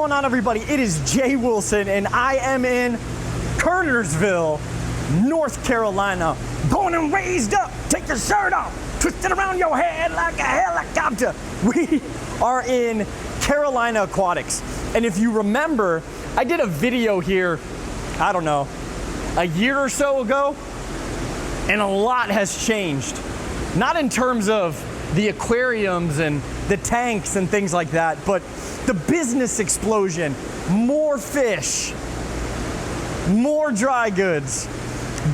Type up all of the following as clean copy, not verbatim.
going on, everybody? It is Jay Wilson, and I am in Kernersville, North Carolina. Born and raised up, take your shirt off, twist it around your head like a helicopter. We are in Carolina Aquatics. And if you remember, I did a video here, I don't know, a year or so ago, and a lot has changed. Not in terms of the aquariums and the tanks and things like that, but the business explosion, more fish, more dry goods,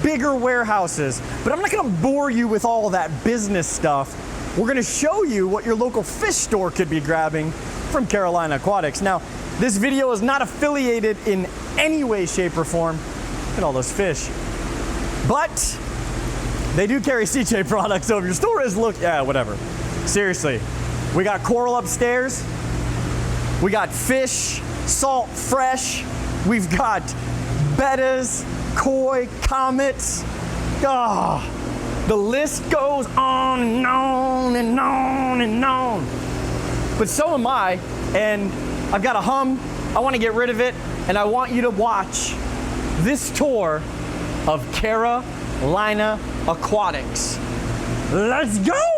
bigger warehouses. But I'm not gonna bore you with all that business stuff. We're gonna show you what your local fish store could be grabbing from Carolina Aquatics. Now, this video is not affiliated in any way, shape, or form. Look at all those fish. But they do carry CJ products, so if your store is whatever. Seriously, we got coral upstairs. We got fish, salt, fresh. We've got bettas, koi, comets. The list goes on and on and on and on. But so am I, and I've got a hum. I want to get rid of it, and I want you to watch this tour of Carolina Aquatics. Let's go!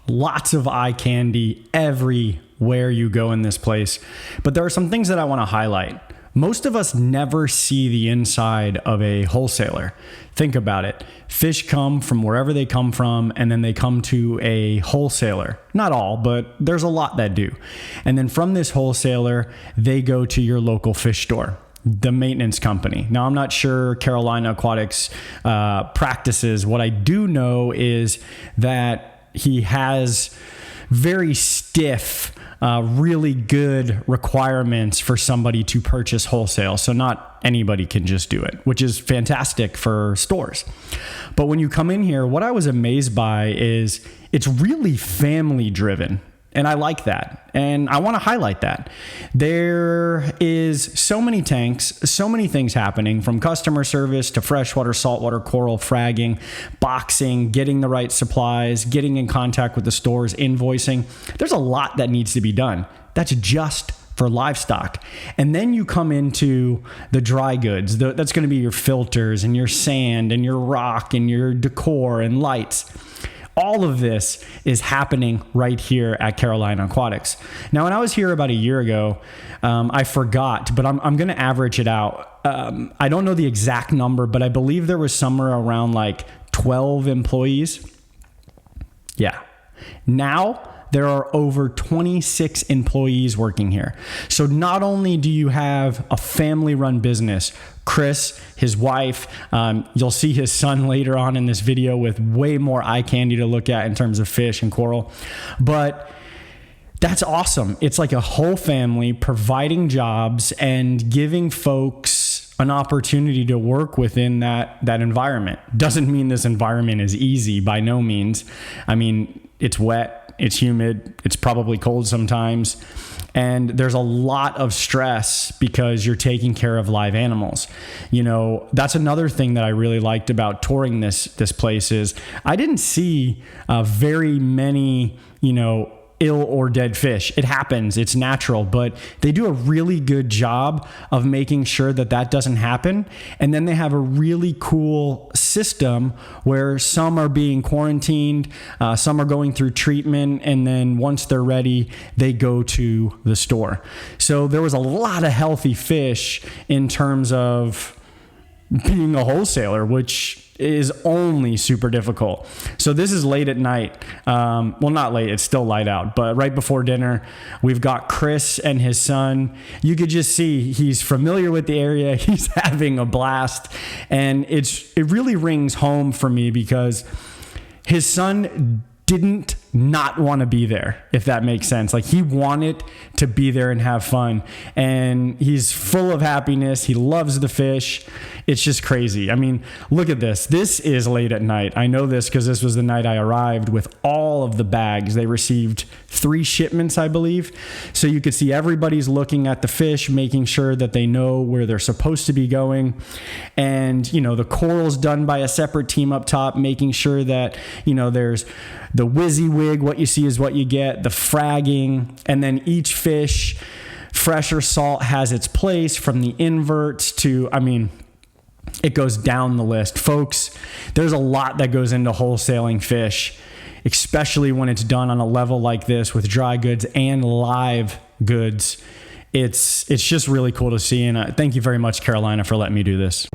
Lots of eye candy everywhere you go in this place. But there are some things that I want to highlight. Most of us never see the inside of a wholesaler. Think about it. Fish come from wherever they come from, and then they come to a wholesaler. Not all, but there's a lot that do. And then from this wholesaler, they go to your local fish store, the maintenance company. Now, I'm not sure Carolina Aquatics practices. What I do know is that he has very stiff, really good requirements for somebody to purchase wholesale. So not anybody can just do it, which is fantastic for stores. But when you come in here, what I was amazed by is it's really family driven. And I like that. And I want to highlight that. There is so many tanks, so many things happening, from customer service to freshwater, saltwater, coral, fragging, boxing, getting the right supplies, getting in contact with the stores, invoicing. There's a lot that needs to be done. That's just for livestock. And then you come into the dry goods. That's going to be your filters and your sand and your rock and your decor and lights. All of this is happening right here at Carolina Aquatics. Now, when I was here about a year ago, I forgot, but I'm going to average it out. I don't know the exact number, but I believe there was somewhere around like 12 employees. Yeah. Now there are over 26 employees working here. So not only do you have a family-run business, Chris, his wife, you'll see his son later on in this video with way more eye candy to look at in terms of fish and coral, but that's awesome. It's like a whole family providing jobs and giving folks an opportunity to work within that environment. Doesn't mean this environment is easy, by no means. I mean, it's wet, it's humid, it's probably cold sometimes, and there's a lot of stress because you're taking care of live animals. You know, that's another thing that I really liked about touring this place is I didn't see very many, ill or dead fish. It happens, it's natural, but they do a really good job of making sure that doesn't happen. And then they have a really cool system where some are being quarantined, some are going through treatment, and then once they're ready, they go to the store. So there was a lot of healthy fish in terms of being a wholesaler, which is only super difficult. So this is late at night. Well, not late, it's still light out, but right before dinner, we've got Chris and his son. You could just see he's familiar with the area. He's having a blast. And it really rings home for me because his son didn't not want to be there, if that makes sense. Like, he wanted to be there and have fun, and he's full of happiness. He loves the fish. It's just crazy. I mean, look at this. This is late at night. I know this because this was the night I arrived with all of the bags. They received 3 shipments, I believe. So you could see everybody's looking at the fish, making sure that they know where they're supposed to be going. And, the coral's done by a separate team up top, making sure that, there's the WYSIWYG, what you see is what you get, the fragging, and then each fish, fresh or salt, has its place, from the inverts to, it goes down the list. Folks, there's a lot that goes into wholesaling fish, especially when it's done on a level like this with dry goods and live goods. It's just really cool to see, and thank you very much, Carolina, for letting me do this.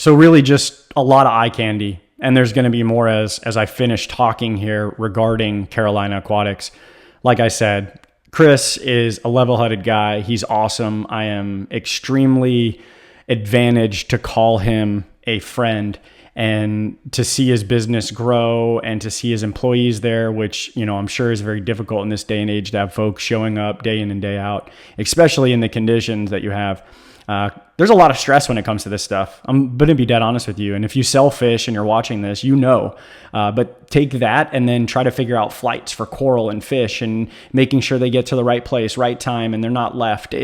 So really just a lot of eye candy. And there's going to be more as I finish talking here regarding Carolina Aquatics. Like I said, Chris is a level-headed guy. He's awesome. I am extremely advantaged to call him a friend and to see his business grow and to see his employees there, which, you know, I'm sure is very difficult in this day and age to have folks showing up day in and day out, especially in the conditions that you have. There's a lot of stress when it comes to this stuff. I'm going to be dead honest with you. And if you sell fish and you're watching this, you know, but take that and then try to figure out flights for coral and fish and making sure they get to the right place, right time, and they're not left.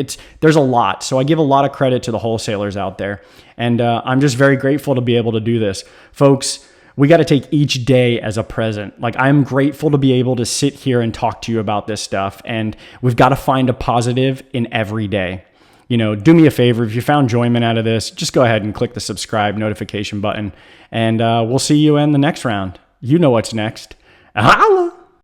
There's a lot. So I give a lot of credit to the wholesalers out there. And I'm just very grateful to be able to do this. Folks, we got to take each day as a present. Like, I'm grateful to be able to sit here and talk to you about this stuff. And we've got to find a positive in every day. You know, do me a favor. If you found enjoyment out of this, just go ahead and click the subscribe notification button. And we'll see you in the next round. You know what's next. Holla!